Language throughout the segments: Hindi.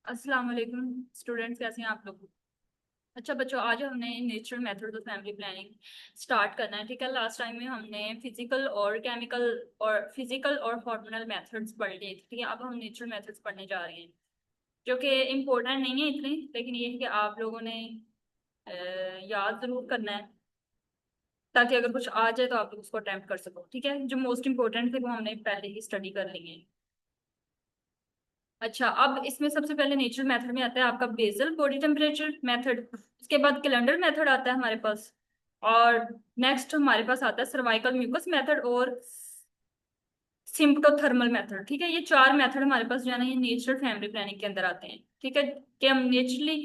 अस्सलाम वालेकुम स्टूडेंट्स, कैसे हैं आप लोग। अच्छा बच्चों, आज हमने natural method of family planning start करना है। ठीक है, लास्ट टाइम में हमने फिजिकल और हार्मोनल मेथड्स पढ़ लिए थे। ठीक है, अब हम नेचुरल मेथड्स पढ़ने जा रहे हैं, जो कि इम्पोर्टेंट नहीं है इतने, लेकिन ये है कि आप लोगों ने याद जरूर करना है, ताकि अगर कुछ आ जाए तो आप लोग उसको अटेम्प्ट कर सको। ठीक है, जो मोस्ट इंपॉर्टेंट थे वो हमने पहले ही स्टडी कर लिए हैं। अच्छा, अब इसमें सबसे पहले नेचुरल मेथड में आता है आपका बेसल बॉडी टेम्परेचर मेथड। उसके बाद कैलेंडर मेथड आता है हमारे पास, और नेक्स्ट हमारे पास आता है सर्वाइकल म्यूकस मेथड और सिम्प्टोथर्मल मेथड। ठीक है, ये चार मेथड हमारे पास जो है ना, ये नेचुरल फैमिली प्लानिंग के अंदर आते हैं। ठीक है, कि हम नेचुरली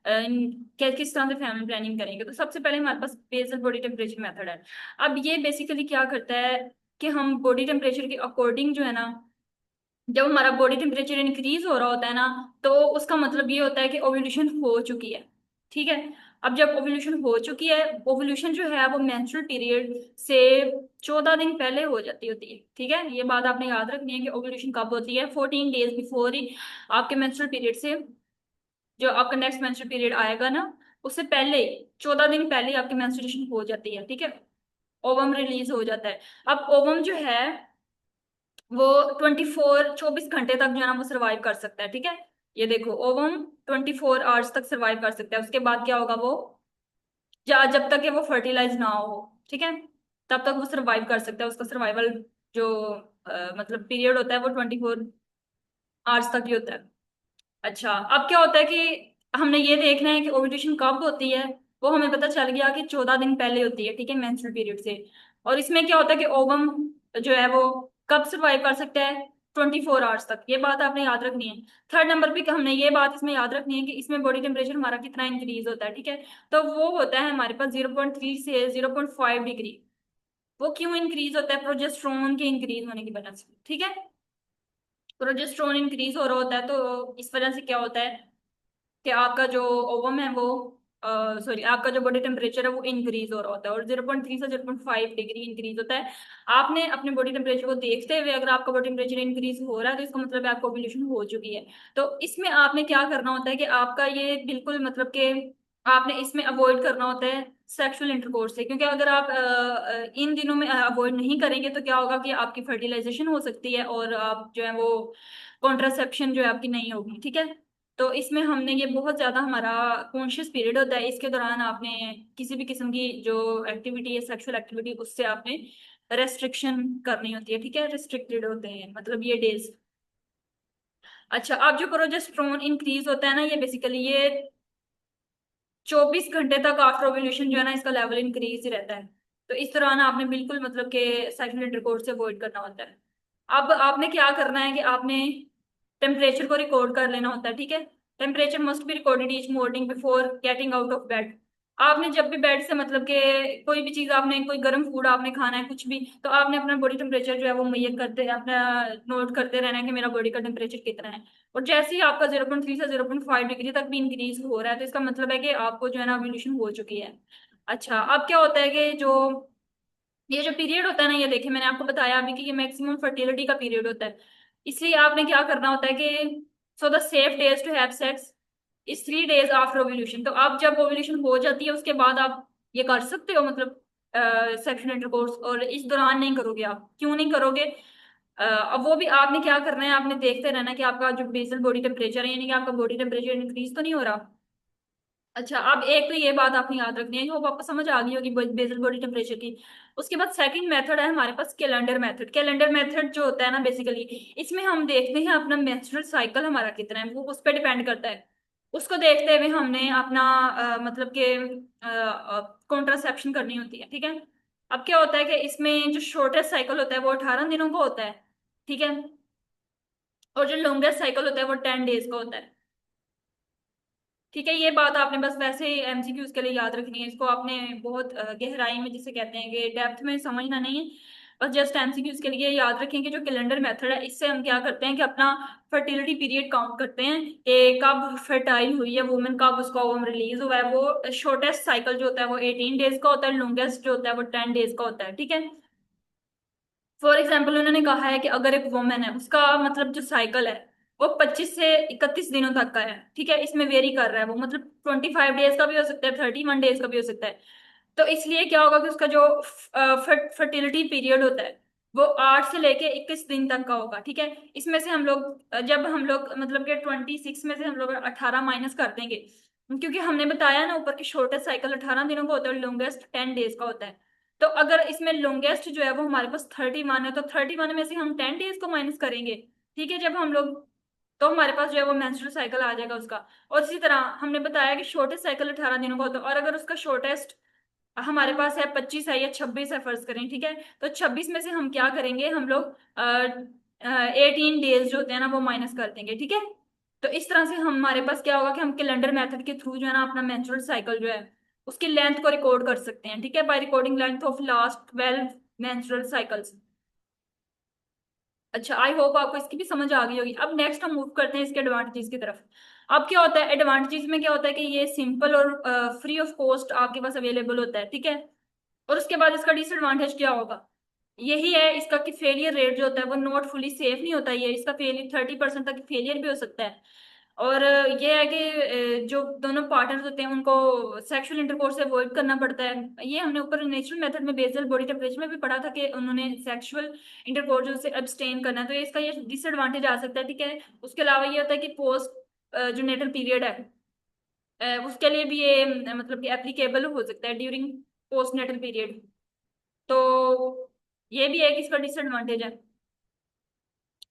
किस तरह से फैमिली प्लानिंग करेंगे। तो सबसे पहले हमारे पास बेसल बॉडी टेम्परेचर मेथड है। अब ये बेसिकली क्या करता है कि हम बॉडी टेम्परेचर के अकॉर्डिंग जो है ना, जब हमारा बॉडी टेम्परेचर इंक्रीज हो रहा होता है ना, तो उसका मतलब ये होता है कि ओव्यूलेशन हो चुकी है। ठीक है, अब जब ओव्यूलेशन हो चुकी है, ओव्यूलेशन जो है वो मेंस्ट्रुअल पीरियड से 14 दिन पहले हो जाती होती है। ठीक है, ये बात आपने याद रखनी है कि ओव्यूलेशन कब होती है, 14 डेज बिफोर ही आपके मेंस्ट्रुअल पीरियड से, जो आपका नेक्स्ट मेंस्ट्रुअल पीरियड आएगा ना, उससे पहले 14 दिन पहले आपकी मेंस्ट्रुएशन हो जाती है। ठीक है, ओवम रिलीज हो जाता है। अब ओवम जो है वो 24 घंटे तक जो है ना वो सर्वाइव कर सकता है। ठीक है, ये देखो, ओवम 24 आवर्स तक सर्वाइव कर सकता है। उसके बाद क्या होगा, वो जब तक कि वो फर्टिलाइज ना हो, ठीक है, तब तक वो सर्वाइव कर सकता है। उसका सर्वाइवल जो मतलब पीरियड होता है वो 24 आवर्स तक ही होता है। अच्छा, अब क्या होता है कि हमने ये देखना है कि ओव्यूलेशन कब होती है। वो हमें पता चल गया कि 14 दिन पहले होती है। ठीक है, मेंस्ट्रुअल पीरियड से। और इसमें क्या होता है कि ओवम जो है वो कब सर्वाइव कर सकता है, 24 आवर्स तक। ये बात आपने याद रखनी है। थर्ड नंबर पे हमने ये बात इसमें याद रखनी है कि इसमें बॉडी टेम्परेचर हमारा कितना इंक्रीज होता है। ठीक है, तो वो होता है हमारे पास 0.3 से 0.5 डिग्री। वो क्यों इंक्रीज होता है, प्रोजेस्टेरोन के इंक्रीज होने की वजह से। ठीक है, प्रोजेस्टेरोन इंक्रीज हो रहा होता है, तो इस वजह से क्या होता है कि आपका जो ओवम है वो सॉरी, आपका जो बॉडी टेम्परेचर है वो इंक्रीज हो रहा होता है, और 0.3 से 0.5 डिग्री इंक्रीज होता है। आपने अपने बॉडी टेम्परेचर को देखते हुए, अगर आपका बॉडी टेम्परेचर इंक्रीज हो रहा है तो इसका मतलब है आपको ओव्यूलेशन हो चुकी है। तो इसमें आपने क्या करना होता है कि आपका ये बिल्कुल मतलब कि आपने इसमें अवॉइड करना होता है सेक्सुअल इंटरकोर्स से, क्योंकि अगर आप इन दिनों में अवॉइड नहीं करेंगे तो क्या होगा कि आपकी फर्टिलाइजेशन हो सकती है, और आप जो है वो कॉन्ट्रासेप्शन जो है आपकी नहीं होगी। ठीक है, तो इसमें हमने ये बहुत ज्यादा हमारा कॉन्शियस पीरियड होता है। इसके दौरान आपने किसी भी किस्म की जो एक्टिविटी है, सेक्सुअल एक्टिविटी, उससे आपने रेस्ट्रिक्शन करनी होती है। ठीक है, रिस्ट्रिक्टेड होते हैं मतलब ये डेज। अच्छा, अब जो प्रोजेस्टेरोन इंक्रीज होता है ना, ये बेसिकली ये 24 घंटे तक आफ्टर ओव्यूलेशन जो है ना, इसका लेवल इंक्रीज ही रहता है। तो इस दौरान आपने बिल्कुल मतलब के सेक्सुअल इंटरकोर्स से अवॉइड करना होता है। अब आपने क्या करना है कि आपने टेम्परेचर को रिकॉर्ड कर लेना होता है। ठीक है, temperature must be recorded each morning before getting out of bed. आपने जब भी बेड से मतलब कि कोई भी चीज, आपने कोई गर्म फूड आपने खाना है कुछ भी, तो आपने अपना बॉडी टेम्परेचर जो है वो मुहैया करते अपना नोट करते रहना है कि मेरा बॉडी का टेम्परेचर कितना है। और जैसे ही आपका 0.3 से 0.5 डिग्री तक भी इंक्रीज हो रहा है, तो इसका मतलब है कि आपको जो है ना ओव्यूलेशन हो चुकी है। अच्छा, अब क्या होता है कि जो ये जो पीरियड होता है ना, ये देखिए मैंने आपको बताया अभी कि ये मैक्सिमम फर्टिलिटी का पीरियड होता है। इसलिए आपने क्या करना होता है कि so the safe days to have sex is 3 days after ovulation. तो अब जब ओव्यूलेशन हो जाती है उसके बाद आप ये कर सकते हो, मतलब सेक्सुअल इंटरकोर्स, और इस दौरान नहीं करोगे। आप क्यों नहीं करोगे, अब वो भी आपने क्या करना है, आपने देखते रहना कि आपका जो बेसल बॉडी टेम्परेचर है, यानी कि आपका बॉडी टेम्परेचर इंक्रीज तो नहीं हो रहा। अच्छा, अब एक तो ये बात आपने याद रखनी है, होप आपको समझ आ गई होगी बेसल बॉडी टेम्परेचर की। उसके बाद सेकंड मेथड है हमारे पास कैलेंडर मेथड। कैलेंडर मेथड जो होता है ना, बेसिकली इसमें हम देखते हैं अपना मेंस्ट्रुअल साइकिल हमारा कितना है, वो उस पर डिपेंड करता है। उसको देखते हुए हमने अपना मतलब कि कॉन्ट्रासेप्शन करनी होती है। ठीक है, अब क्या होता है कि इसमें जो शॉर्टेस्ट साइकिल होता है वो 18 दिनों का होता है। ठीक है, और जो लॉन्गेस्ट साइकिल होता है वो 10 डेज का होता है। ठीक है, ये बात आपने बस वैसे एमसीक्यूज के लिए याद रखनी है। इसको आपने बहुत गहराई में, जिसे कहते हैं कि डेप्थ में समझना नहीं है, बस जस्ट एमसीक्यूज के लिए याद रखें कि जो कैलेंडर मेथड है, इससे हम क्या करते हैं कि अपना फर्टिलिटी पीरियड काउंट करते हैं कि कब फर्टाइल हुई है वुमेन, कब उसका ओवम रिलीज हुआ है। वो शॉर्टेस्ट साइकिल जो होता है वो 18 डेज का होता है, लॉन्गेस्ट जो होता है वो 10 डेज का होता है। ठीक है, फॉर एग्जाम्पल उन्होंने कहा है कि अगर एक वुमेन है, उसका मतलब जो साइकिल है वो 25 से 31 दिनों तक का है, ठीक है। इसमें वेरी कर रहा है वो, मतलब 25 डेज का भी हो सकता है, 31 डेज का भी हो सकता है। तो इसलिए क्या होगा कि उसका जो फर्टिलिटी पीरियड होता है वो 8 से लेके 21 दिन तक का होगा, ठीक है। इसमें से हम लोग जब हम लोग मतलब कि 26 में से हम लोग 18 माइनस कर देंगे, क्योंकि हमने बताया ना ऊपर की शॉर्टेस्ट साइकिल 18 दिनों का होता है और लॉन्गेस्ट 10 डेज का होता है। तो अगर इसमें लॉन्गेस्ट जो है वो हमारे पास 31 है, तो 31 में से हम 10 डेज को माइनस करेंगे, ठीक है। जब हम लोग, तो हमारे पास जो है वो मेंस्ट्रुअल साइकिल आ जाएगा उसका। और इसी तरह हमने बताया कि शॉर्टेस्ट साइकिल 18 दिनों का होता है, और अगर उसका शॉर्टेस्ट हमारे पास है 25 है या 26 है फर्ज करें, ठीक है। तो 26 में से हम क्या करेंगे, हम लोग 18 डेज जो होते हैं ना वो माइनस कर देंगे, ठीक है। तो इस तरह से हमारे पास क्या होगा कि हम कैलेंडर मेथड के थ्रू जो है ना अपना मेंस्ट्रुअल साइकिल जो है उसकी लेंथ को रिकॉर्ड कर सकते हैं, ठीक है, by recording length of last 12 menstrual cycles. अच्छा, आई होप आपको इसकी भी समझ आ गई होगी। अब नेक्स्ट हम मूव करते हैं इसके एडवांटेजेस की तरफ। अब क्या होता है एडवांटेजेस में, क्या होता है कि ये सिंपल और फ्री ऑफ कॉस्ट आपके पास अवेलेबल होता है, ठीक है। और उसके बाद इसका डिसएडवांटेज क्या होगा, यही है इसका कि फेलियर रेट जो होता है वो नॉट फुली सेफ नहीं होता, ये इसका फेलियर 30% तक फेलियर भी हो सकता है। और ये है कि जो दोनों पार्टनर्स होते हैं उनको सेक्सुअल इंटरकोर्स से अवॉइड करना पड़ता है। ये हमने ऊपर नेचुरल मेथड में बेसल बॉडी टेम्परेचर में भी पढ़ा था कि उन्होंने सेक्सुअल इंटरकोर्स से अब्सटेन करना है, तो इसका ये डिसएडवांटेज आ सकता है, ठीक है। उसके अलावा ये होता है कि पोस्ट जो नेटल पीरियड है उसके लिए भी ये मतलब कि एप्लीकेबल हो सकता है ड्यूरिंग पोस्ट नेटल पीरियड। तो ये भी एक इसका डिसएडवांटेज है।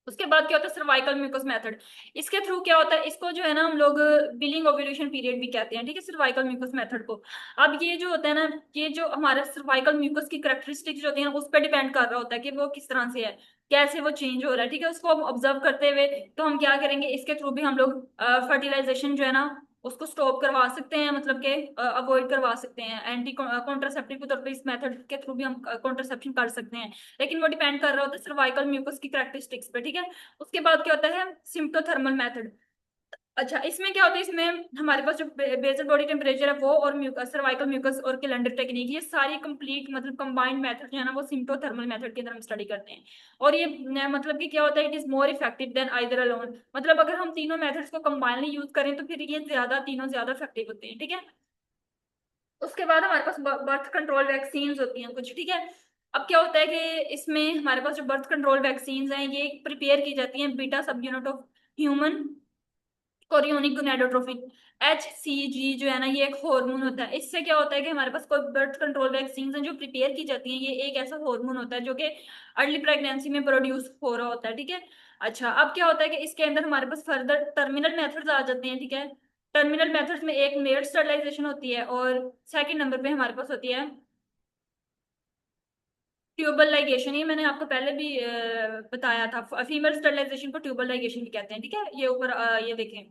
उसके बाद क्या होता है सर्वाइकल म्यूकस मेथड। इसके थ्रू क्या होता है, इसको जो है ना हम लोग बिलिंग ओव्यूलेशन पीरियड भी कहते हैं, ठीक है, सर्वाइकल म्यूकस मेथड को। अब ये जो होता है ना, ये जो हमारे सर्वाइकल म्यूकस की करेक्टरिस्टिक्स जो होती है ना उस पर डिपेंड कर रहा होता है कि वो किस तरह से है, कैसे वो चेंज हो रहा है, ठीक है। उसको हम ऑब्जर्व करते हुए तो हम क्या करेंगे, इसके थ्रू भी हम लोग फर्टिलाइजेशन जो है ना उसको स्टॉप करवा सकते हैं, मतलब के अवॉइड करवा सकते हैं। एंटी कॉन्ट्रासेप्टिव के तौर पर इस मेथड के थ्रू भी हम कॉन्ट्रासेप्शन कर सकते हैं, लेकिन वो डिपेंड कर रहा होता है सर्वाइकल म्यूकस की करेक्टरिस्टिक्स पे, ठीक है। उसके बाद क्या होता है सिम्प्टोथर्मल मेथड। अच्छा, इसमें क्या होता है, इसमें हमारे पास जो बेसल बॉडी टेम्परेचर है वो और म्यूकस, सर्वाइकल म्यूकस और कैलेंडर टेक्निक, ये सारी कंप्लीट मतलब कंबाइंड मेथड जो है ना वो सिम्प्टोथर्मल मेथड के अंदर हम स्टडी करते हैं। और ये मतलब कि क्या होता है, it is more effective than either alone, मतलब अगर हम तीनों मेथड्स को कंबाइनली यूज करें तो फिर ये ज्यादा तीनों ज्यादा इफेक्टिव होते हैं, ठीक है। उसके बाद हमारे पास बर्थ कंट्रोल वैक्सीन होती हैं कुछ, ठीक है। अब क्या होता है कि इसमें हमारे पास जो बर्थ कंट्रोल वैक्सीन हैं ये प्रिपेयर की जाती हैं बीटा सब unit of human chorionic gonadotropin, HCG जो है ना ये एक हार्मोन होता है। इससे क्या होता है कि हमारे पास कोई बर्थ कंट्रोल वैक्सीन हैं जो प्रिपेयर की जाती हैं, ये एक ऐसा हार्मोन होता है जो कि अर्ली प्रेगनेंसी में प्रोड्यूस हो रहा होता है, ठीक है। अच्छा, अब क्या होता है कि इसके अंदर हमारे पास फर्दर टर्मिनल मेथड्स आ जाते हैं, ठीक है। टर्मिनल मेथड्स में एक मेड स्टरलाइजेशन होती है और सेकंड नंबर पे हमारे पास होती है ट्यूबल लाइगेशन। ये मैंने आपको पहले भी बताया था, फीमेल स्टरलाइजेशन को ट्यूबल लाइगेशन भी कहते हैं, ठीक है। ये ऊपर ये देखें,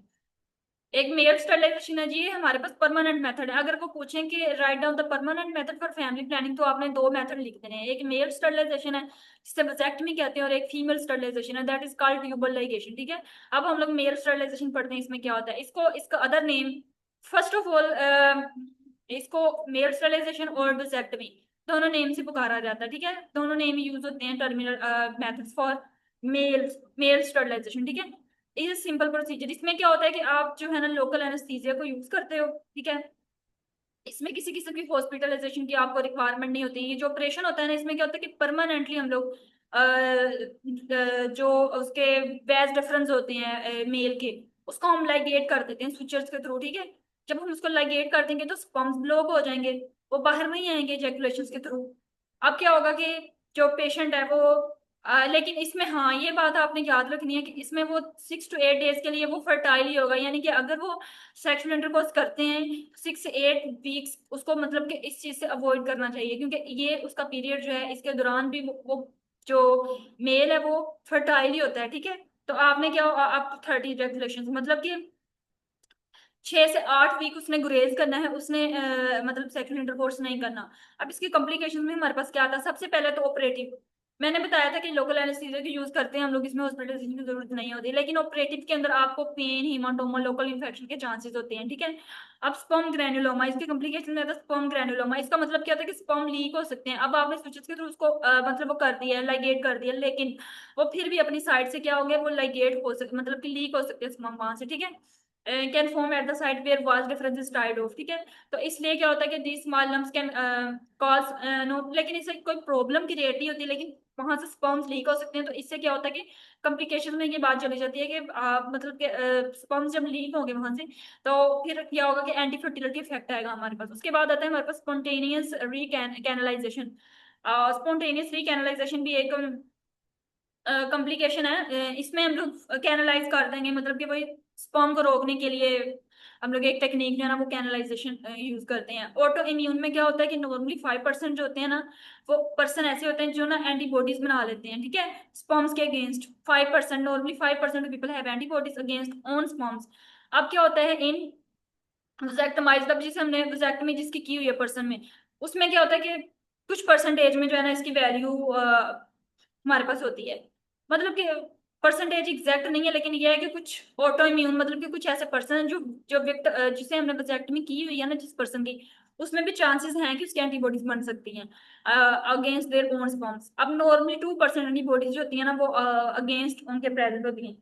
एक मेल स्टरलाइजेशन है जी, ये हमारे पास परमानेंट मेथड है। अगर वो पूछें कि write down the permanent method for family planning, तो आपने दो मेथड लिख देने हैं, एक मेल स्टरलाइजेशन है जिसे वैसेक्टमी कहते हैं और एक फीमेल स्टरलाइजेशन है that is called tubal ligation, ठीक है। अब हम लोग मेल स्टरलाइजेशन पढ़ते हैं, इसमें क्या होता है, इसको इसका other name first of all इसको मेल स्टरलाइजेशन और वैसेक्टमी दोनों नेम से पुकारा जाता है, ठीक है। दोनों नेम यूज होते हैं terminal methods for male male sterilization, ठीक है। ये सिंपल प्रोसीजर, इसमें क्या होता है कि आप जो है ना लोकल एनेस्थीसिया को यूज करते हो, ठीक है। इसमें किसी किस्म की हॉस्पिटलाइजेशन की आपको रिक्वायरमेंट नहीं होती। ये जो ऑपरेशन होता है ना इसमें क्या होता है कि परमानेंटली हम लोग जो उसके वैज डिफरेंस होते हैं मेल के, उसको हम लाइगेट कर देते हैं सुचर्स के थ्रू, ठीक है। जब हम उसको लाइगेट कर देंगे तो स्पर्म्स ब्लॉक हो जाएंगे, वो बाहर नहीं आएंगे इजैकुलेशन के थ्रू। अब क्या होगा कि जो पेशेंट है वो लेकिन इसमें हाँ ये बात आपने याद रखनी है कि इसमें वो 6 to 8 डेज के लिए वो फर्टाइल ही होगा, यानी कि अगर वो सेक्सुअल इंटरकोर्स करते हैं 6 से 8 वीक्स उसको मतलब कि इस चीज से अवॉइड करना चाहिए, क्योंकि ये उसका पीरियड जो है इसके दौरान भी वो जो मेल है वो फर्टाइल ही होता है, ठीक है। तो आपने क्या आप 30 रेगुलेशन मतलब कि 6 से 8 वीक उसने गुरेज करना है, उसने मतलब सेक्सुअल इंटरकोर्स नहीं करना। अब इसकी कॉम्प्लिकेशन में हमारे पास क्या आता है, सबसे पहले तो ऑपरेटिव, मैंने बताया था कि लोकल एनेस्थीसिया की यूज करते हैं हम लोग, इसमें हॉस्पिटलाइजेशन की जरूरत नहीं होती, लेकिन ऑपरेटिव के अंदर आपको पेन, हीमाटोमा, लोकल इन्फेक्शन के चांसेस होते हैं, ठीक है। अब स्पर्म ग्रेनुलोमा, इसके कॉम्प्लिकेशन में आता है स्पर्म ग्रेनुलोमा। इसका मतलब क्या होता है कि स्पर्म लीक हो सकते हैं। अब आपने स्विचेस के थ्रू उसको मतलब वो कर दिया, लाइगेट कर दिया, लेकिन वो फिर भी अपनी साइड से क्या हो गया, वो लाइगेट हो सकते, मतलब कि लीक हो सकते हैं स्पर्म वहां से, ठीक है। Can form at the side where vas deferens is tied off, ठीक है। तो इसलिए क्या होता है कि these small lumps can cause no, लेकिन इससे कोई प्रॉब्लम क्रिएट नहीं होती, लेकिन वहां से स्पर्म्स लीक हो सकते हैं। तो इससे क्या होता है कि कॉम्प्लिकेशन में ये बात चली जाती है कि मतलब कि स्पर्म्स जब लीक होंगे वहां से, तो फिर क्या होगा कि एंटी फर्टिलिटी इफेक्ट आएगा हमारे पास। उसके बाद आता है हमारे पास स्पॉन्टेनियस रीकैनलाइजेशन। स्पॉन्टेनियस रीकैनलाइजेशन भी एक कॉम्प्लिकेशन है। इसमें हम लोग कैनलाइज कर देंगे, मतलब कि वही स्पर्म को रोकने के लिए हम लोग एक टेक्निक जो है ना वो कैनलाइजेशन यूज करते हैं। ऑटो इम्यून में क्या होता है कि नॉर्मली 5% जो होते हैं ना, वो पर्सन ऐसे होते हैं जो ना एंटीबॉडीज बना लेते हैं, ठीक है, स्पर्म्स के against. 5%, normally 5% people have antibodies against own sperms. अब क्या होता है इन वैजेक्टोमाइज, मतलब जिसे हमने वैजेक्टोमी जिसकी की हुई है पर्सन में, उसमें क्या होता है कि कुछ परसेंटेज में जो है ना इसकी वैल्यू हमारे पास होती है। मतलब कि परसेंटेज एग्जैक्ट नहीं है, लेकिन ये है कि कुछ ऑटो इम्यून, मतलब कि कुछ ऐसे पर्सन जो जो व्यक्ति जिसे हमने वैजेक्टोमी की हुई है ना जिस पर्सन की, उसमें भी चांसेस हैं कि उसकी एंटीबॉडीज बन सकती हैं अगेंस्ट देयर ओन स्पर्म्स। अब नॉर्मली 2% एंटीबॉडीज जो होती है ना वो अगेंस्ट उनके प्रेजेंट होती हैं।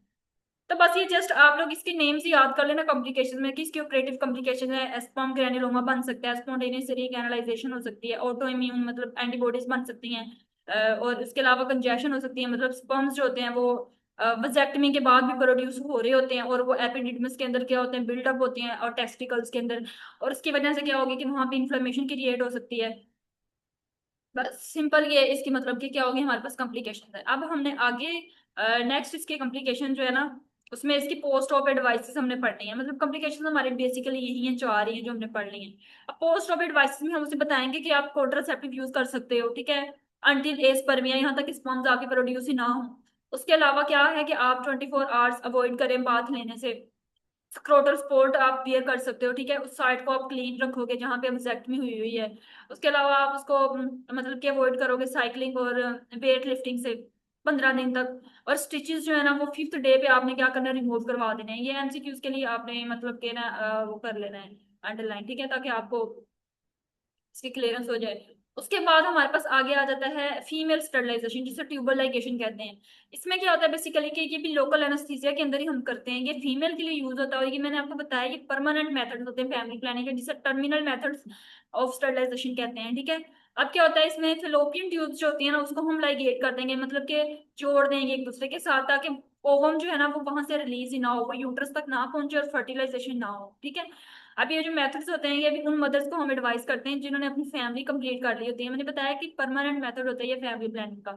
तो बस ये जस्ट आप लोग इसके नेम्स ही याद कर लेना कॉम्प्लिकेशन में कि इसकी ऑपरेटिव कॉम्प्लिकेशन है, स्पर्म ग्रेन्युलोमा बन सकता है, स्पॉन्टेनियस रीकैनालाइजेशन हो सकती है, ऑटो इम्यून मतलब एंटीबॉडीज बन सकती हैं, और इसके अलावा कंजेशन हो सकती है, मतलब स्पर्म्स जो होते हैं वो वजेक्टमी के बाद भी प्रोड्यूस हो रहे होते हैं और वो एपिडिडमिस के अंदर क्या होते हैं, बिल्डअप होते हैं और टेस्टिकल्स के अंदर, और उसकी वजह से क्या होगी कि वहां पे इन्फ्लेमेशन क्रिएट हो सकती है। बस सिंपल ये इसकी मतलब कि क्या होगी, हमारे पास कॉम्प्लिकेशन है। अब हमने आगे नेक्स्ट इसके कॉम्प्लिकेशन जो है ना, उसमें इसकी पोस्ट ऑप एडवाइसेस हमने पढ़नी है। मतलब कॉम्प्लिकेशन हमारे बेसिकली यही हैं, चार ही हैं जो हमने पढ़ ली हैं। अब पोस्ट ऑप एडवाइसेस में हम उसे बताएंगे कि आप कॉन्ट्रासेप्टिव यूज कर सकते हो, ठीक है, अंटिल एज स्पर्मिया, यहाँ तक स्पर्म्स आके प्रोड्यूस ही ना हो। उसके अलावा क्या है कि आप 24 आवर्स अवॉइड करें बाथ लेने से। स्क्रोटल स्पोर्ट आप वियर कर सकते हो, ठीक है, उस साइड को आप क्लीन रखोगे जहाँ पे वेक्टमी हुई हुई है। उसके अलावा आप उसको मतलब कि अवॉइड करोगे साइकिलिंग और वेट लिफ्टिंग से 15 दिन तक। और स्टिचेस जो है ना वो 5th डे पे आपने क्या करना है, रिमूव करवा देने हैं। ये एमसीक्यूज के लिए आपने मतलब के ना वो कर लेना है अंडरलाइन, ठीक है, ताकि आपको इसकी क्लियरेंस हो जाए। उसके बाद हमारे पास आगे आ जाता है फीमेल स्टरलाइजेशन, जिसे ट्यूबल लाइगेशन कहते हैं। इसमें क्या होता है बेसिकली कि ये भी लोकल एनेस्थीसिया के अंदर ही हम करते हैं। ये फीमेल के लिए यूज होता है, और ये मैंने आपको बताया कि परमानेंट मेथड होते हैं फैमिली प्लानिंग के, जिसे टर्मिनल मेथड्स ऑफ स्टरलाइजेशन कहते हैं, ठीक है। अब क्या होता है इसमें फेलोपियन ट्यूब्स जो होती है ना उसको हम लाइगेट कर देंगे, मतलब कि जोड़ देंगे एक दूसरे के साथ, ताकि ओवम जो है ना वो वहां से रिलीज ही ना हो, वो यूट्रस तक ना पहुंचे और फर्टिलाइजेशन ना हो, ठीक है। अब ये जो मेथड्स होते हैं ये भी उन मदर्स को हम एडवाइस करते हैं जिन्होंने अपनी फैमिली कंप्लीट कर ली होती है। मैंने बताया कि परमानेंट मेथड होता है ये फैमिली प्लानिंग का।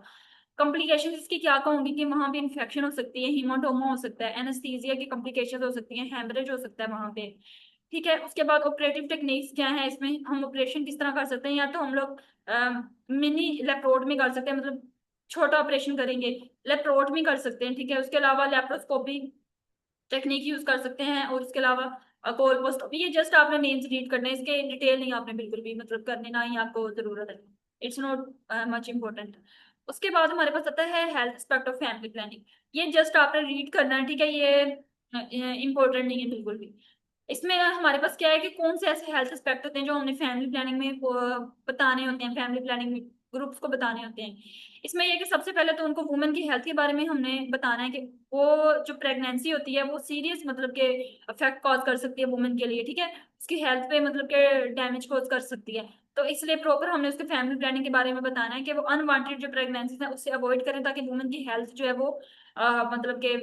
कॉम्प्लिकेशन इसकी क्या कहूंगी कि वहां पे इन्फेक्शन हो सकती है, हीमाटोमा हो सकता है, एनेस्थीसिया की कॉम्प्लिकेशन हो सकती है, हेमरेज हो सकता है वहां पे, ठीक है। उसके बाद ऑपरेटिव टेक्निक्स क्या है, इसमें हम ऑपरेशन किस तरह कर सकते हैं, या तो हम लोग मिनी लेप्रोटमी कर सकते हैं, मतलब छोटा ऑपरेशन करेंगे, लेप्रोटमी कर सकते हैं, ठीक है। उसके अलावा लेप्रोस्कोपी टेक्निक यूज कर सकते हैं, और उसके अलावा कोलपोस्कोपी। ये जस्ट आपने नेम्स रीड करने हैं, इसके डिटेल नहीं आपने बिल्कुल भी मतलब करने ना ही आपको जरूरत है। It's not much important. उसके बाद हमारे पास आता है health aspect of family planning. ये जस्ट आपने रीड करना है, ठीक है, ये इम्पोर्टेंट नहीं है बिल्कुल भी। इसमें हमारे पास क्या है कि कौन से ऐसे हेल्थ एस्पेक्ट होते हैं जो हमने फैमिली प्लानिंग में बताने होते हैं, फैमिली प्लानिंग में ग्रुप्स को बताने होते हैं। इसमें यह कि सबसे पहले तो उनको वुमेन की हेल्थ के बारे में हमने बताना है कि वो जो प्रेगनेंसी होती है वो सीरियस मतलब के इफेक्ट कॉज कर सकती है वुमेन के लिए, ठीक है, उसकी हेल्थ पे मतलब के डैमेज कॉज कर सकती है। तो इसलिए प्रॉपर हमने उसके फैमिली प्लानिंग के बारे में बताना है कि वो अनवांटेड जो प्रेगनेंसी है उससे अवॉइड करें, ताकि वुमेन की हेल्थ जो है वो मतलब के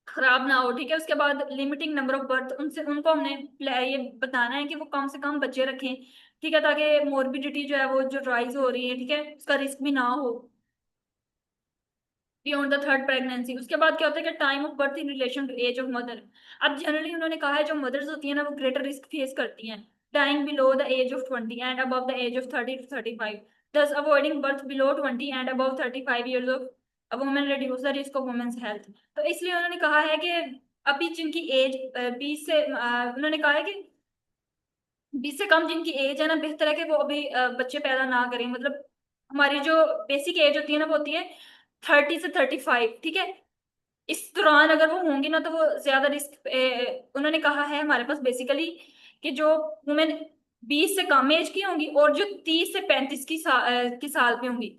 खराब ना हो, ठीक है। उसके बाद लिमिटिंग नंबर ऑफ बर्थ, उनसे उनको हमने ये बताना है कि वो कम से कम बच्चे रखें, ठीक है, ताकि मोर्बिडिटी जो है वो जो राइज हो रही है, ठीक है, उसका रिस्क भी ना हो बियॉन्ड द थर्ड प्रेगनेंसी। उसके बाद क्या होता है कि time of birth in relation to age of mother. अब जनरली उन्होंने कहा है जो मदर्स होती है ना वो ग्रेटर रिस्क फेस करती हैं dying below the age of 20 and above the age of 30 to 35। thus avoiding birth below 20 and above 35 years of a woman reduce the risk of women's health। तो इसलिए उन्होंने कहा है कि अभी जिनकी एज 20 से उन्होंने कहा है कि 20 से कम जिनकी एज है ना बेहतर है कि वो अभी बच्चे पैदा ना करें, मतलब हमारी जो बेसिक एज होती है ना वो होती है 30 से 35, ठीक है। इस दौरान अगर वो होंगी ना तो वो ज्यादा रिस्क, उन्होंने कहा है हमारे पास बेसिकली कि जो वुमेन 20 से कम एज की होंगी और जो 30 से 35 की साल पे होंगी,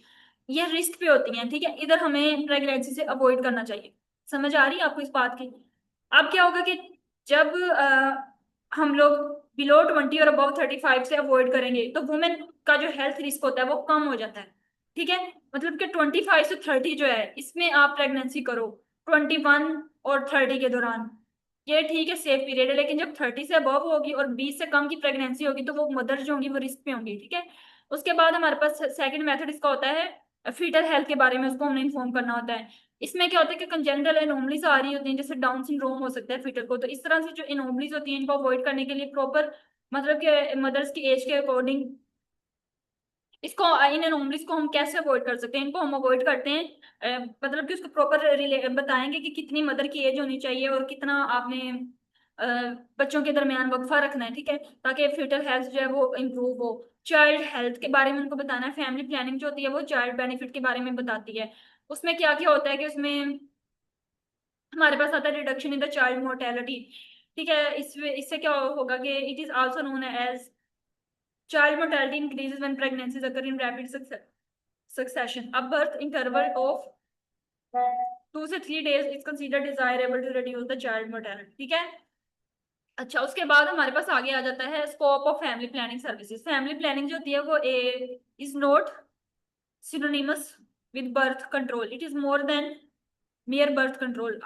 ये रिस्क पे होती हैं, ठीक है। इधर हमें प्रेगनेंसी से अवॉइड करना चाहिए। समझ आ रही है आपको इस बात की? अब क्या होगा कि जब हम लोग बिलो 20 और अबव 35 से अवॉइड करेंगे तो वुमेन का जो हेल्थ रिस्क होता है वो कम हो जाता है, ठीक है। मतलब कि 25 से 30 जो है इसमें आप प्रेगनेंसी करो, 21 और 30 के दौरान, ये ठीक है, सेफ पीरियड है। लेकिन जब 30 से अबव होगी और 20 से कम की प्रेगनेंसी होगी तो वो मदर जो होंगी वो रिस्क पे होंगी, ठीक है। उसके बाद हमारे पास सेकंड मेथड इसका होता है फीटल हेल्थ के बारे में उसको हमने इन्फॉर्म करना होता है। इसमें क्या होता है कि कंजेनिटल एनोमलीज आ रही होती हैं, जैसे डाउन सिंड्रोम हो सकता है फीटल को, तो इस तरह से जो एनोमलीज होती हैं इनको अवॉइड करने के लिए प्रॉपर, मतलब कि मदर्स की एज के अकॉर्डिंग इसको, इन एनोमलीज को हम कैसे अवॉइड कर सकते हैं? इनको हम अवॉइड करते हैं मतलब कि उसको प्रॉपर बताएंगे कि कितनी मदर की एज होनी चाहिए और कितना आपने अ, बच्चों के दरमियान वक्फा रखना है, ठीक है, ताकि फीटल हेल्थ जो है वो इम्प्रूव हो। चाइल्ड हेल्थ के बारे में उनको बताना है। फैमिली प्लानिंग जो होती है वो चाइल्ड बेनिफिट के बारे में बताती है। उसमें क्या क्या होता है कि उसमें हमारे पास आता है reduction in the child mortality, ठीक है। इससे क्या होगा कि it is also known as child mortality increases when pregnancies occur in rapid succession. A birth interval of 2 से 3 days is considered desirable to reduce the child mortality, ठीक है। अच्छा, उसके बाद हमारे पास आगे आ जाता है scope of family planning services. Family planning जो होती है वो is not synonymous with birth control. It is more than mere birth control.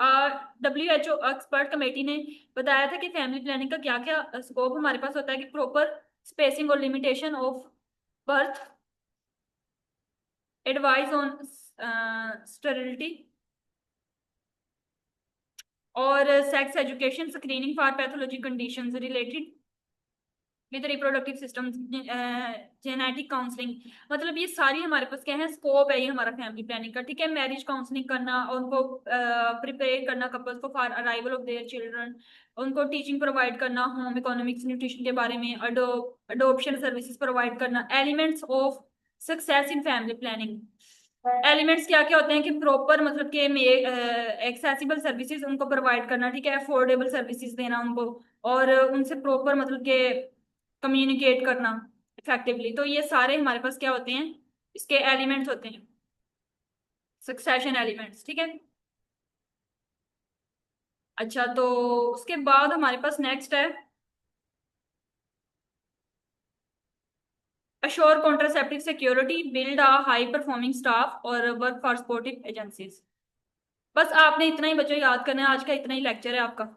WHO expert committee ने बताया था कि फैमिली प्लानिंग का क्या क्या स्कोप हमारे पास होता है कि प्रॉपर स्पेसिंग और limitation of birth, advice on sterility और sex education, screening for pathology conditions related with reproductive system, genetic counselling. मतलब ये सारी हमारे पास क्या है, स्कोप है ये हमारा फैमिली प्लानिंग का, ठीक है। मैरिज काउंसलिंग करना, उनको प्रिपेयर करना कपल्स को for arrival of their children, उनको टीचिंग प्रोवाइड करना होम इकोनॉमिक्स न्यूट्रिशन के बारे में, अडोप्शन सर्विसेज प्रोवाइड करना। Elements of success in family planning, elements क्या क्या होते हैं कि प्रॉपर, मतलब कि एक्सेसिबल सर्विसेज उनको प्रोवाइड करना, ठीक है, अफोर्डेबल सर्विसेज देना उनको, और उनसे प्रॉपर मतलब कि कम्युनिकेट करना इफेक्टिवली। तो ये सारे हमारे पास क्या होते हैं, इसके एलिमेंट्स होते हैं, सक्सेशन एलिमेंट्स, ठीक है। अच्छा, तो उसके बाद हमारे पास नेक्स्ट है assure contraceptive security, build a high performing staff और वर्क फॉर सपोर्टिव एजेंसीज। बस आपने इतना ही बच्चों याद करना है, आज का इतना ही लेक्चर है आपका।